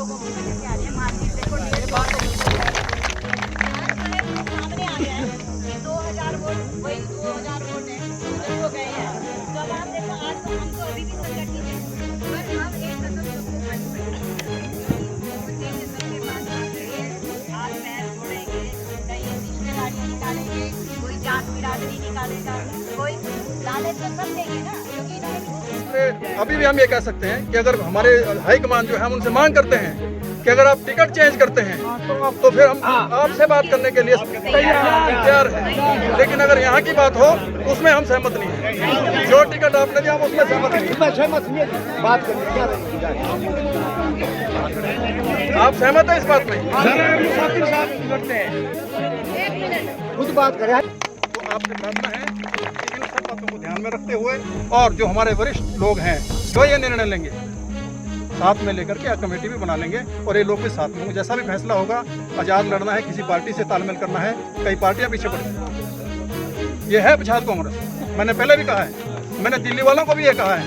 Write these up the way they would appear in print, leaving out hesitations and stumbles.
लोगों की वजह से आ रही है। मार्केट देखो सामने आ गया है कि 2000 वोट वही 2000 वोट है उधर हो गए हैं। तो अब आप देखो आज तो हम तो अभी भी संगठित हैं, पर हम एक कदम सबको खाली पड़ेंगे। सबके पास हाथ पैर जोड़ेंगे, कहीं रिश्तेदारियाँ निकालेंगे, कोई जात बिरादरी निकालेगा, कोई लालच तो सब देंगे ना, क्योंकि इन्होंने अभी भी हम ये कह सकते हैं कि अगर हमारे हाईकमान जो है हम उनसे मांग करते हैं कि अगर आप टिकट चेंज करते हैं तो फिर हम आपसे बात करने के लिए तैयार हैं। लेकिन अगर यहाँ की बात हो तो उसमें हम सहमत नहीं हैं। जो टिकट आपने दिया हम उसमें सहमत नहीं हैं। बात करने क्या रहेगी? आप सहमत हैं इस बात में? खुद बात करें। तो आपसे प्रार्थना है कि इन सब बातों को ध्यान में रखते हुए और जो हमारे वरिष्ठ लोग हैं जो ये निर्णय लेंगे साथ में लेकर के कमेटी भी बना लेंगे और ये लोग भी साथ में होंगे। जैसा भी फैसला होगा, आज़ाद लड़ना है, किसी पार्टी से तालमेल करना है, कई पार्टियां पीछे पड़ी। ये है पछाड़ कांग्रेस। मैंने पहले भी कहा है, मैंने दिल्ली वालों को भी ये कहा है,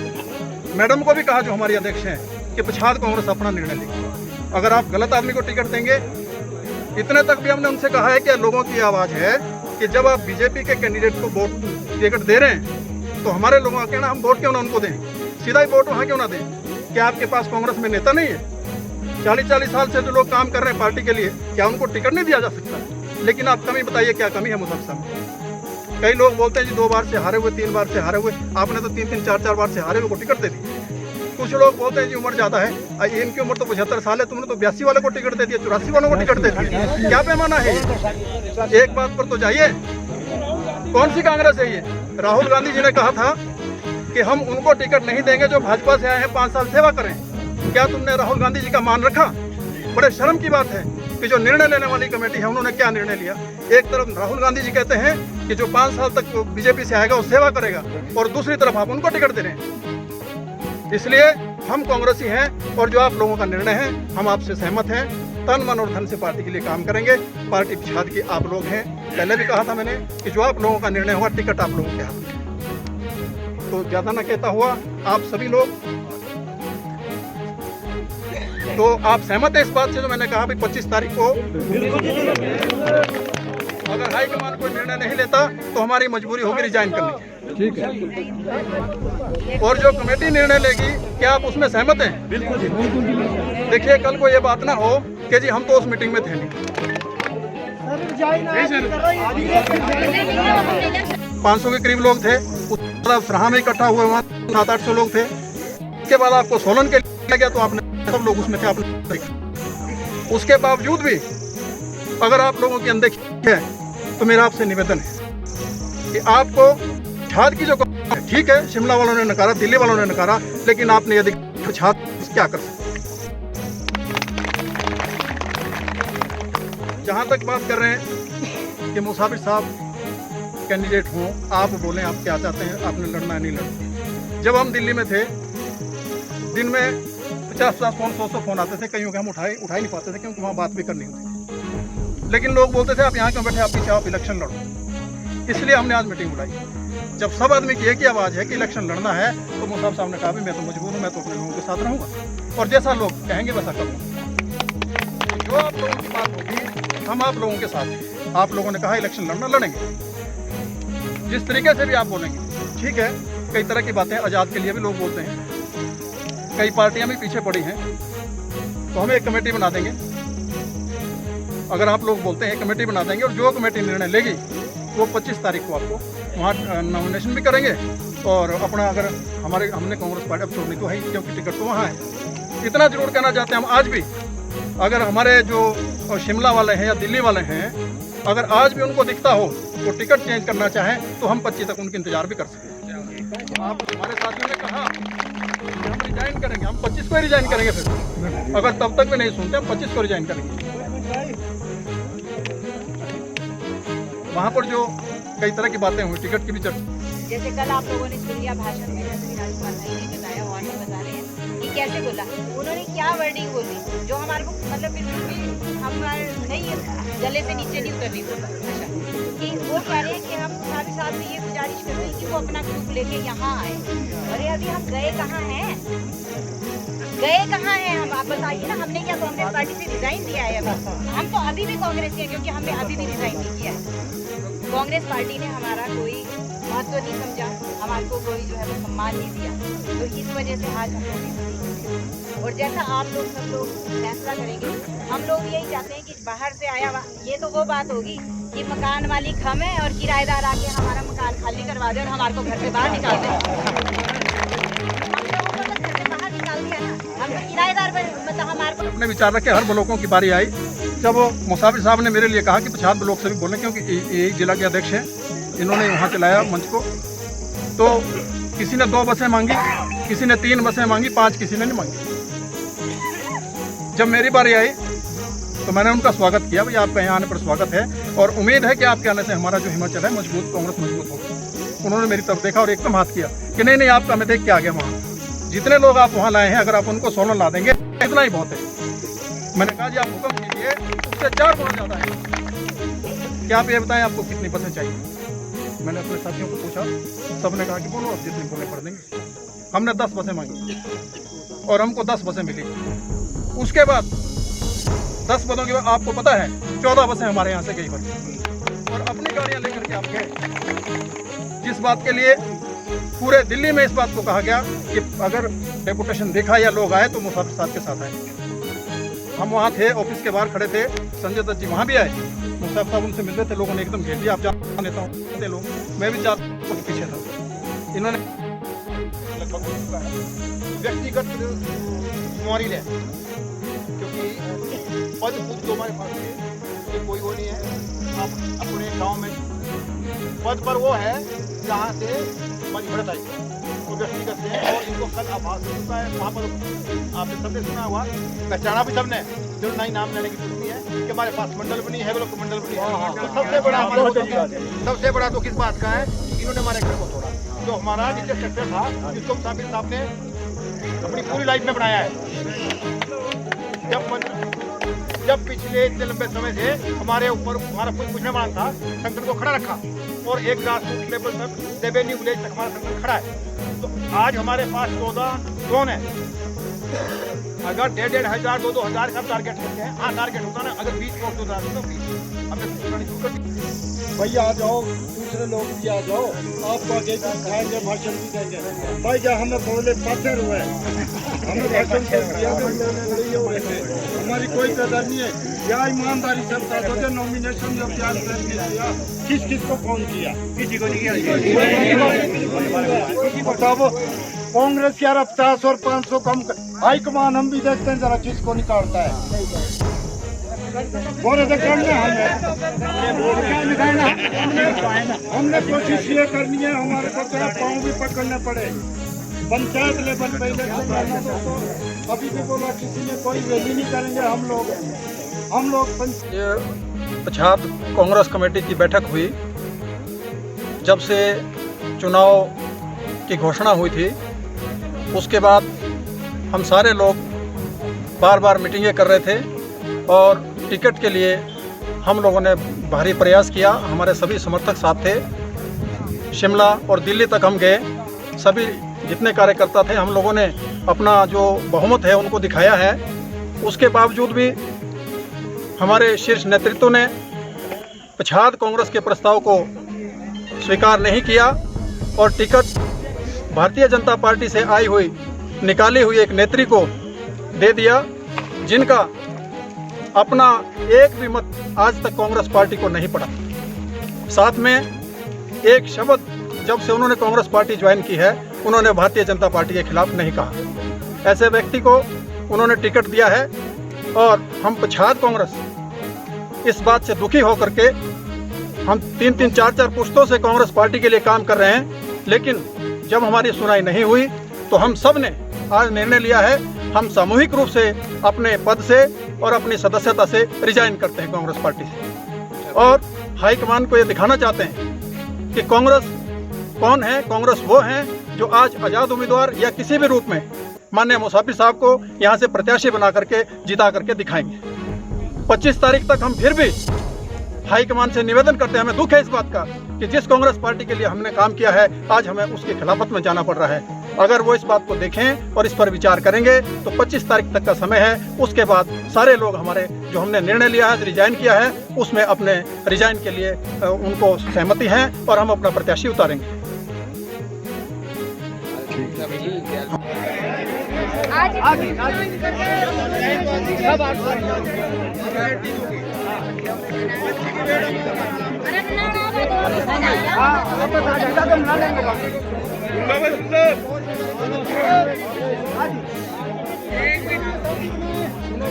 मैडम को भी कहा जो हमारी अध्यक्ष हैं कि पछाड़ कांग्रेस अपना निर्णय लेगी। अगर आप गलत आदमी को टिकट देंगे, इतने तक भी हमने उनसे कहा है कि लोगों की आवाज़ है कि जब आप बीजेपी के कैंडिडेट को वोट टिकट दे रहे हैं तो हमारे लोगों का कहना हम वोट क्यों ना उनको दें, सीधा ही वोट वहाँ क्यों ना दें। क्या आपके पास कांग्रेस में नेता नहीं है? 40-40 साल से जो लोग काम कर रहे हैं पार्टी के लिए, क्या उनको टिकट नहीं दिया जा सकता? लेकिन आप कमी बताइए, क्या कमी है मुसलसल में? कई लोग बोलते हैं जी 2 बार से हारे हुए, 3 बार से हारे हुए, आपने तो 3-3, 4-4 बार से हारे हुए को टिकट दे दी। कुछ लोग बोलते हैं जी उम्र ज़्यादा है, इनकी उम्र तो 75 साल है, तुमने तो 82 वालों को टिकट दे दिया, 84 वालों को टिकट दे दिया। क्या पैमाना है? एक बात पर तो जाइए, कौन सी कांग्रेस है ये? राहुल गांधी जी ने कहा था कि हम उनको टिकट नहीं देंगे जो भाजपा से आए हैं, 5 साल सेवा करें। क्या तुमने राहुल गांधी जी का मान रखा? बड़े शर्म की बात है कि जो निर्णय लेने वाली कमेटी है उन्होंने क्या निर्णय लिया। एक तरफ राहुल गांधी जी कहते हैं कि जो 5 साल तक बीजेपी से आएगा वो सेवा करेगा, और दूसरी तरफ आप उनको टिकट दे रहे हैं। इसलिए हम कांग्रेसी हैं और जो आप लोगों का निर्णय है हम आपसे सहमत हैं। तन मन और धन से पार्टी के लिए काम करेंगे। पार्टी पिछाद की आप लोग हैं। पहले भी कहा था मैंने कि जो आप लोगों का निर्णय होगा, टिकट आप लोगों के हाथ में। तो ज्यादा ना कहता हुआ आप सभी लोग, तो आप सहमत है इस बात से जो मैंने कहा भी 25 तारीख को अगर हाईकमान कोई निर्णय नहीं लेता तो हमारी मजबूरी होगी रिजाइन करने की। ठीक है। और जो कमेटी निर्णय लेगी, क्या आप उसमें सहमत हैं? बिल्कुल। देखिए, कल को ये बात ना हो कि जी हम तो उस मीटिंग में थे नहीं। 500 के करीब लोग थे, उस तरफ सराहा में इकट्ठा हुए, वहाँ 700-800 लोग थे। उसके बाद आपको सोलन के लिए गया तो आपने सब लोग उसमें थे, आपने देखा। उसके बावजूद भी अगर आप लोगों की अनदेखी है तो मेरा आपसे निवेदन है कि आपको छात्र की जो ठीक है, शिमला वालों ने नकारा, दिल्ली वालों ने नकारा, लेकिन आपने यदि छात्र क्या कर सकते। जहाँ तक बात कर रहे हैं कि मुसाफिर साहब कैंडिडेट हों, आप बोलें आप क्या चाहते हैं, आपने लड़ना है नहीं लड़ना। जब हम दिल्ली में थे, दिन में 50-50 फोन, 100-100 फोन आते थे, कईयों के हम उठा ही नहीं पाते थे क्योंकि वहाँ बात भी करनी होती। लेकिन लोग बोलते थे आप यहाँ क्यों बैठे, आप पीछे आप इलेक्शन लड़ो। इसलिए हमने आज मीटिंग बुलाई। जब सब आदमी की एक ही आवाज़ है कि इलेक्शन लड़ना है, तो मुसाफिर साहब ने कहा मैं तो मजबूर हूँ, मैं तो अपने लोगों के साथ रहूँगा और जैसा लोग कहेंगे वैसा करूँगा। जो आप लोगों की बात होगी हम आप लोगों के साथ हैं। आप लोगों ने कहा इलेक्शन लड़ना, लड़ेंगे। जिस तरीके से भी आप बोलेंगे, ठीक है। कई तरह की बातें आज़ाद के लिए भी लोग बोलते हैं, कई पार्टियां भी पीछे पड़ी हैं, तो हम एक कमेटी बना देंगे। अगर आप लोग बोलते हैं कमेटी बना देंगे, और जो कमेटी निर्णय लेगी वो 25 तारीख को आपको वहाँ नॉमिनेशन भी करेंगे और अपना, अगर हमने कांग्रेस पार्टी अब छोड़नी तो है क्योंकि टिकट तो वहाँ है। इतना जरूर कहना चाहते हैं हम आज भी, अगर हमारे जो शिमला वाले हैं या दिल्ली वाले हैं, अगर आज भी उनको दिखता हो वो टिकट चेंज करना चाहें तो हम 25 तक उनका इंतजार भी कर सकते हैं। आप हमारे साथियों ने कहा हम रिजाइन करेंगे, हम 25 को रिजाइन करेंगे। फिर अगर तब तक भी नहीं सुनते हम 25 को रिजाइन करेंगे। वहाँ पर जो कई तरह की बातें हुई, टिकट की भी चर्चा, जैसे कल आप लोगों ने सुनिया भाषण में जैसे राजपाल भाई ने बताया और भी बता रहे हैं कि कैसे बोला, उन्होंने क्या वर्डिंग बोली जो हमारे को मतलब बिल्कुल भी हमारे नहीं, गले से नीचे नहीं उतरनी बोला। अच्छा, कि वो कह रहे हैं कि हम मुसाफिर साहब से ये गुजारिश कर रहे हैं कि वो अपना ग्रुप लेके यहाँ आए। अरे अभी हम गए कहाँ हैं? हम? आप बताइए ना, हमने क्या कांग्रेस पार्टी से रिजाइन दिया है? अभी हम तो अभी भी कांग्रेस के हैं, क्योंकि हमने अभी भी रिजाइन नहीं किया है। कांग्रेस पार्टी ने हमारा कोई महत्व नहीं समझा, हमारे को कोई जो है वो सम्मान नहीं दिया, तो इस वजह से आज हम लोग, और जैसा आप लोग सब लोग फैसला करेंगे, हम लोग यही चाहते हैं कि बाहर से आया ये तो वो बात होगी कि मकान मालिक हम है और किराएदार आके हमारा मकान खाली करवा दे और हमारे को घर से बाहर निकाल दे। हम लोगों को तो घर से बाहर निकाल दिया ना, हम तो किराएदार मतलब हमारे को। अपने विचार रखे, हर ब्लॉकों की बारी आई। जब वो मुसाफिर साहब ने मेरे लिए कहा कि पछाद ब्लॉक से भी बोलें, क्योंकि यही जिला के अध्यक्ष हैं, इन्होंने वहाँ चलाया मंच को, तो किसी ने 2 बसें मांगी, किसी ने 3 बसें मांगी, 5 किसी ने नहीं मांगी। जब मेरी बारी आई तो मैंने उनका स्वागत किया, भाई आपका यहाँ आने पर स्वागत है और उम्मीद है कि आपके आने से हमारा जो हिमाचल है मजबूत, कांग्रेस मजबूत होगी। उन्होंने मेरी तरफ देखा और एकदम हाथ किया कि नहीं नहीं, आपका मैं देख के आ गया, वहाँ जितने लोग आप वहाँ लाए हैं अगर आप उनको 16 ला देंगे इतना ही बहुत है। मैंने कहा जी आप हुक्म कीजिए, उससे 4 गुना ज़्यादा है। क्या आप ये बताएं आपको कितनी बसें चाहिए? मैंने अपने साथियों को पूछा, सबने कहा कि बोलो, अब जितनी बोले पढ़ देंगे। हमने 10 बसें मांगी और हमको 10 बसें मिली। उसके बाद 10 पदों के बाद आपको पता है 14 बसें हमारे यहाँ से गई बस, और अपनी गाड़ियाँ लेकर के आप गए, जिस बात के लिए पूरे दिल्ली में इस बात को कहा गया कि अगर डेपुटेशन देखा या लोग आए तो मुसाफिर साहब के साथ आए। हम वहाँ थे, ऑफिस के बाहर खड़े थे, संजय दत्त जी वहाँ भी आए, मुसाफिर साहब उनसे मिल रहे थे, लोगों ने एकदम घेर दिया। आप जान लेता हूँ लोग, मैं भी 4 पीछे था। इन्होंने व्यक्तिगत मोरी ले, क्योंकि पद खुद तो हमारे पास है, ये कोई वो नहीं है। आप अपने गांव में पद पर वो है जहाँ से हमारी बढ़त आई, वो व्यक्तिगत है। और इनको कल आभास हो चुका है, वहाँ पर आपने सबने सुना हुआ, पहचाना भी सबने, जो नई नाम लेने की जरूरत नहीं है कि हमारे पास मंडल बनी है, लोग मंडल बनी है। तो सबसे बड़ा तो किस बात का है, इन्होंने हमारे घर को तोड़ा। जो हमारा नीचे सेक्टर था, जिसको मुसाफिर साहब ने अपनी पूरी लाइफ में बनाया है। जब पिछले इतने लंबे समय से हमारे ऊपर हमारा कोई कुछ नहीं मांग था, संगठन को खड़ा रखा और एक ग्रास रूट लेवल तक, रेवेन्यू विलेज तक हमारा संगठन खड़ा है। तो आज हमारे पास 14 ड्रोन है। अगर 1,500 2,000 2,000 सब टारगेट करते हैं, हाँ टारगेट होता ना, अगर 20 लोग तो 20 हमने भैया आ जाओ, दूसरे लोग भी आ जाओ, आपको आगे दिखाएंगे, भाषण भी देंगे। भाई जब हमें बोले पत्थर हुए, हमें भाषण दिया, हमारी कोई कदर नहीं है। क्या ईमानदारी से बता दो, जो नॉमिनेशन जो क्या किया, किस किस को फोन किया? किसी को नहीं किया। बताओ, कांग्रेस की 50 और 500 कम, हाईकमान हम भी देखते हैं जरा किसको निकालता है। हमने कोशिश ये करनी है, हमारे को तेरा पाँव भी पकड़ने पड़े। पंचायत लेवल पे इलेक्शन करना तो अभी भी बोला किसी ने कोई रैली नहीं करेंगे। हम लोग ये पछाद कांग्रेस कमेटी की बैठक हुई, जब से चुनाव की घोषणा हुई थी, उसके बाद हम सारे लोग बार बार मीटिंगें कर रहे थे और टिकट के लिए हम लोगों ने भारी प्रयास किया। हमारे सभी समर्थक साथ थे, शिमला और दिल्ली तक हम गए, सभी जितने कार्यकर्ता थे हम लोगों ने अपना जो बहुमत है उनको दिखाया है। उसके बावजूद भी हमारे शीर्ष नेतृत्व ने पछाद कांग्रेस के प्रस्ताव को स्वीकार नहीं किया और टिकट भारतीय जनता पार्टी से आई हुई, निकाली हुई एक नेत्री को दे दिया, जिनका अपना एक भी मत आज तक कांग्रेस पार्टी को नहीं पड़ा। साथ में एक शब्द जब से उन्होंने कांग्रेस पार्टी ज्वाइन की है, उन्होंने भारतीय जनता पार्टी के खिलाफ नहीं कहा। ऐसे व्यक्ति को उन्होंने टिकट दिया है और हम पछाद कांग्रेस इस बात से दुखी होकर के हम 3-3 4-4 पुश्तों से कांग्रेस पार्टी के लिए काम कर रहे हैं, लेकिन जब हमारी सुनाई नहीं हुई तो हम सब ने आज निर्णय लिया है, हम सामूहिक रूप से अपने पद से और अपनी सदस्यता से रिजाइन करते हैं कांग्रेस पार्टी से। और हाईकमान को ये दिखाना चाहते हैं कि कांग्रेस कौन है। कांग्रेस वो है जो आज आज़ाद उम्मीदवार या किसी भी रूप में माननीय मुसाफिर साहब को यहाँ से प्रत्याशी बना करके जिता करके दिखाएंगे। 25 तारीख तक हम फिर भी हाईकमान से निवेदन करते हैं। हमें दुख है इस बात का कि जिस कांग्रेस पार्टी के लिए हमने काम किया है आज हमें उसके खिलाफत में जाना पड़ रहा है। अगर वो इस बात को देखें और इस पर विचार करेंगे तो 25 तारीख तक का समय है। उसके बाद सारे लोग हमारे जो हमने निर्णय लिया है, रिजाइन किया है, उसमें अपने रिजाइन के लिए उनको सहमति है और हम अपना प्रत्याशी उतारेंगे।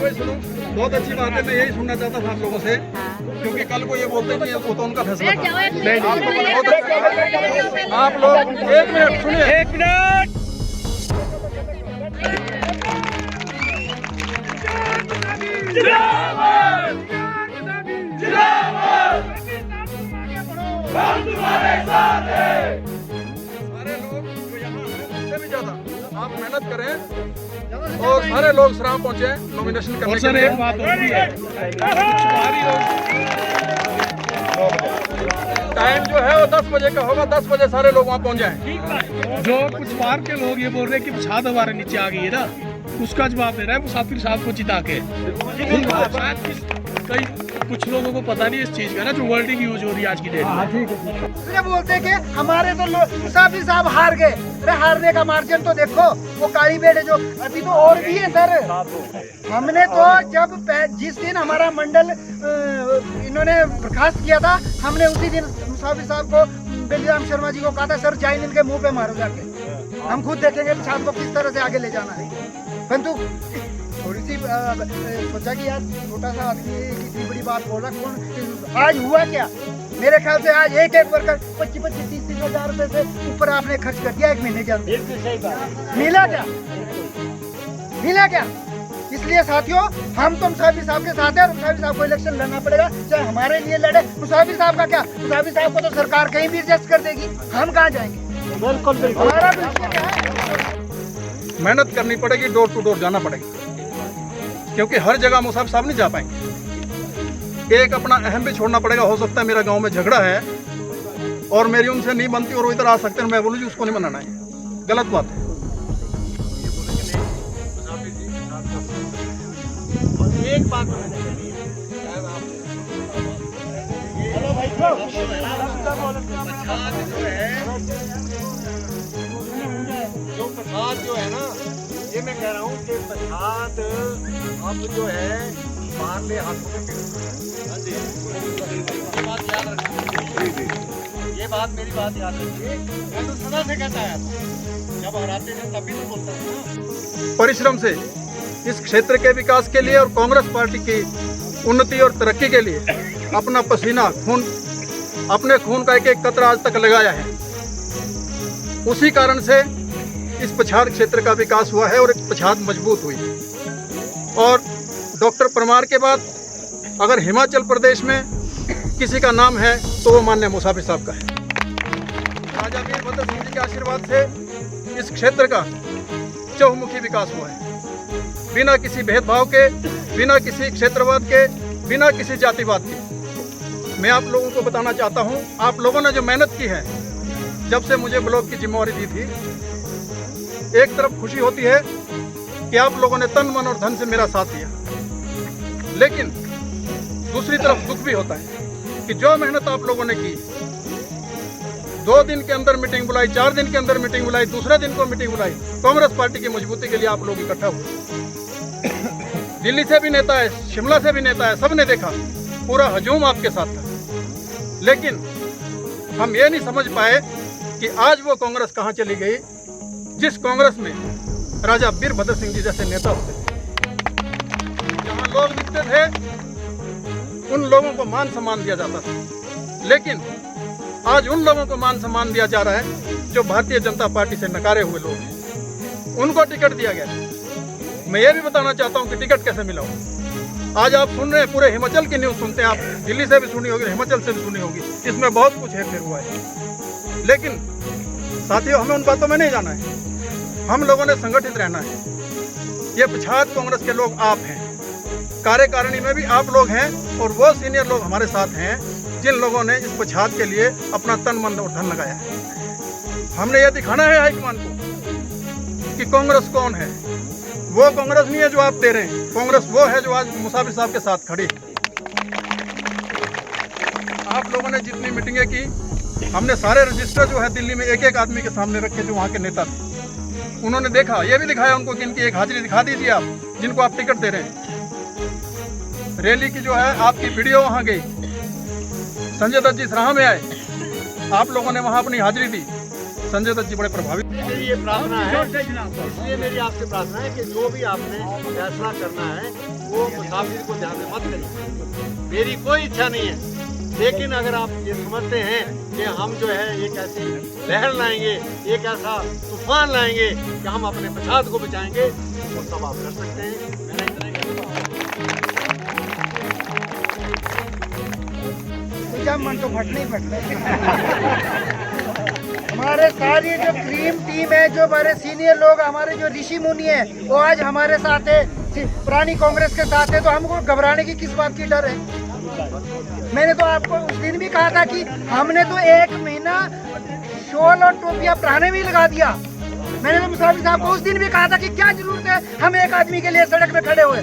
सुनो, बहुत अच्छी बात है। मैं यही सुनना चाहता था आप लोगों से, क्योंकि कल को ये बोलते हैं कि वो तो उनका फैसला था। आप लोग एक मिनट सुनिए, 1 मिनट। सारे लोग जो यहाँ हैं उससे भी ज्यादा आप मेहनत करें और सारे लोग सराह पहुंचे नॉमिनेशन करने के लिए। एक बात और भी है, टाइम जो है वो 10 बजे का होगा। 10 बजे सारे लोग वहाँ पहुँच जाएं। जो कुछ बाहर के लोग ये बोल रहे हैं कि छात हमारे नीचे आ गई है ना, उसका जवाब दे रहा है मुसाफिर साहब को चिता के। शायद कई कुछ लोगों को पता नहीं इस चीज का ना, जो वर्डिंग यूज हो रही है आज की डेट में। इसलिए बोलते हैं कि हमारे तो मुसाफिर साहब हार गए। अरे हारने का मार्जिन तो देखो, वो काली बेड़े जो अभी तो और भी है सर। हमने तो जब जिस दिन हमारा मंडल इन्होंने बर्खास्त किया था, हमने उसी दिन मुसाफिर साहब को, बेलीराम शर्मा जी को कहा था सर जाइन इनके मुंह पे मारो जाके, हम खुद देखेंगे छात्र को किस तरह से आगे ले जाना है। परंतु थोड़ी सी सोचा कि यार छोटा सा आदमी इतनी बड़ी बात बोल रहा, कौन आज हुआ क्या? मेरे ख्याल से आज एक वर्कर 25-30 हजार रुपए से ऊपर आपने खर्च कर दिया 1 महीने के अंदर। मिला क्या? मिला क्या? इसलिए साथियों हम तो मुसाफिर साहब के साथ हैं और मुसाफिर साहब को इलेक्शन लड़ना पड़ेगा, चाहे हमारे लिए लड़े। मुसाफिर साहब का क्या, मुसाफिर साहब को तो सरकार कहीं भी एडजस्ट कर देगी, हम कहाँ जाएंगे? बिल्कुल बिल्कुल। हमारा मेहनत करनी पड़ेगी, डोर टू डोर जाना पड़ेगा, क्योंकि हर जगह मुसाफिर साहब नहीं जा पाएंगे। एक अपना अहम भी छोड़ना पड़ेगा। हो सकता है मेरा गांव में झगड़ा है और मेरी उनसे नहीं बनती और वो इधर आ सकते हैं, मैं बोलूँ जी उसको नहीं मनाना है, गलत बात है। एक बात जो प्रसाद जो है ना, ये मैं कह रहा हूँ कि प्रसाद अब जो है बाहर ले हाथों में बात याद रखिए, ये बात मेरी बात याद रखिए। मैं तो सदा से कहता है, जब हराते थे तभी तो बोलता हूँ। परिश्रम से इस क्षेत्र के विकास के लिए और कांग्रेस पार्टी की उन्नति और तरक्की के लिए अपना पसीना खून, अपने खून का एक कतरा आज तक लगाया है। उसी कारण से इस पछाड़ क्षेत्र का विकास हुआ है और एक पछाड़ मजबूत हुई। और डॉक्टर परमार के बाद अगर हिमाचल प्रदेश में किसी का नाम है तो वो माननीय मुसाफिर साहब का है। राजा वीरभद्र सिंह जी के आशीर्वाद से इस क्षेत्र का चहुमुखी विकास हुआ है, बिना किसी भेदभाव के, बिना किसी क्षेत्रवाद के, बिना किसी जातिवाद के। मैं आप लोगों को बताना चाहता हूं, आप लोगों ने जो मेहनत की है, जब से मुझे ब्लॉक की जिम्मेवारी दी थी, एक तरफ खुशी होती है कि आप लोगों ने तन मन और धन से मेरा साथ दिया, लेकिन दूसरी तरफ दुख भी होता है कि जो मेहनत आप लोगों ने की, 2 दिन के अंदर मीटिंग बुलाई, 4 दिन के अंदर मीटिंग बुलाई, दूसरे दिन को मीटिंग बुलाई, कांग्रेस पार्टी की मजबूती के लिए आप लोग इकट्ठा हुए। दिल्ली से भी नेता है, शिमला से भी नेता है, सबने देखा, पूरा हजूम आपके साथ था। लेकिन हम ये नहीं समझ पाए कि आज वो कांग्रेस कहाँ चली गई जिस कांग्रेस में राजा वीरभद्र सिंह जी जैसे नेता होते थे। जहाँ लोग दिखते थे उन लोगों को मान सम्मान दिया जाता था, लेकिन आज उन लोगों को मान सम्मान दिया जा रहा है जो भारतीय जनता पार्टी से नकारे हुए लोग हैं, उनको टिकट दिया गया। मैं ये भी बताना चाहता हूँ कि टिकट कैसे मिला हो। आज आप सुन रहे हैं, पूरे हिमाचल की न्यूज़ सुनते हैं आप, दिल्ली से भी सुनी होगी, हिमाचल से भी सुनी होगी, इसमें बहुत कुछ हेरफेर हुआ है। लेकिन साथियों, हमें उन बातों में नहीं जाना है, हम लोगों ने संगठित रहना है। ये पछाड़ कांग्रेस के लोग आप हैं, कार्यकारिणी में भी आप लोग हैं और वो सीनियर लोग हमारे साथ हैं जिन लोगों ने इस पछाड़ के लिए अपना तन मन और धन लगाया है। हमने ये दिखाना है हाईकमान को कि कांग्रेस कौन है। वो कांग्रेस नहीं है जो आप दे रहे हैं, कांग्रेस वो है जो आज मुसाफिर साहब के साथ खड़ी है। आप लोगों ने जितनी मीटिंगें की, हमने सारे रजिस्टर जो है दिल्ली में एक एक आदमी के सामने रखे जो वहाँ के नेता थे। उन्होंने देखा, ये भी दिखाया उनको कि इनकी एक हाजिरी दिखा दीजिए आप, जिनको आप टिकट दे रहे हैं। रैली की जो है आपकी वीडियो वहाँ गई, संजय दत्त जी सराहा में आए, आप लोगों ने वहाँ अपनी हाजिरी दी। संजय दत्त जी बड़े प्रभावित। मेरी ये प्रार्थना है, इसलिए मेरी आपसे प्रार्थना है कि जो भी आपने फैसला करना है वो मुसाफिर को ध्यान में मत करिए। मेरी कोई इच्छा नहीं है, लेकिन अगर आप ये समझते हैं कि हम जो है एक ऐसी लहर लाएंगे, एक ऐसा तूफान लाएंगे कि हम अपने पछाड़ को बचाएंगे, वो सब आप कर सकते हैं। मेरा इतना ही कहना है। मन तो फटने ही फटना है। हमारे सारी जो क्रीम टीम है, जो हमारे सीनियर लोग, हमारे जो ऋषि मुनि है, वो आज हमारे साथ है, पुरानी कांग्रेस के साथ है। तो हमको घबराने की किस बात की डर है? मैंने तो आपको उस दिन भी कहा था कि हमने तो 1 महीना शॉल और टोपियां प्राणे में लगा दिया। मैंने तो मुसाफिर साहब को उस दिन भी कहा था कि क्या जरूरत है हम एक आदमी के लिए सड़क में खड़े हुए,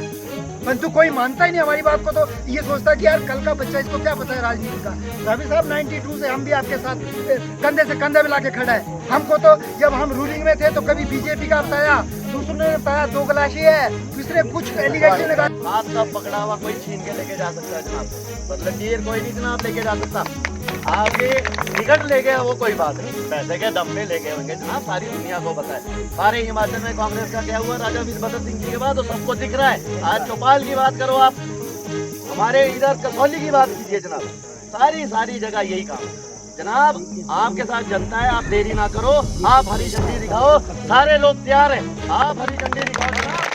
परंतु कोई मानता ही नहीं हमारी बात को। तो ये सोचता कि यार कल का बच्चा, इसको क्या पता है राजनीति का। मुसाफिर साहब 92 से हम भी आपके साथ कंधे से कंधा मिला के खड़ा है। हमको तो जब हम रूलिंग में थे तो कभी बीजेपी का बताया, दूसरे ने बताया दोगलाशी है, तीसरे कुछ एलिगेशन लगा। हाथ का पकड़ा हुआ कोई छीन के लेके जा सकता है जनाब, मतलब ये कोई नहीं जनाब लेके जा सकता। आपके टिकट ले गए वो कोई बात नहीं, पैसे के दम पे ले गए होंगे जनाब, सारी दुनिया को पता है। सारे हिमाचल में कांग्रेस का क्या हुआ राजा वीरभद्र सिंह जी के बाद, तो सबको दिख रहा है। आज चौपाल की बात करो आप, हमारे इधर कसौली की बात कीजिए जनाब, सारी जगह यही काम है जनाब। आपके साथ जनता है, आप देरी ना करो, आप हरी झंडी दिखाओ, सारे लोग तैयार हैं, आप हरी झंडी दिखाओ जनाब।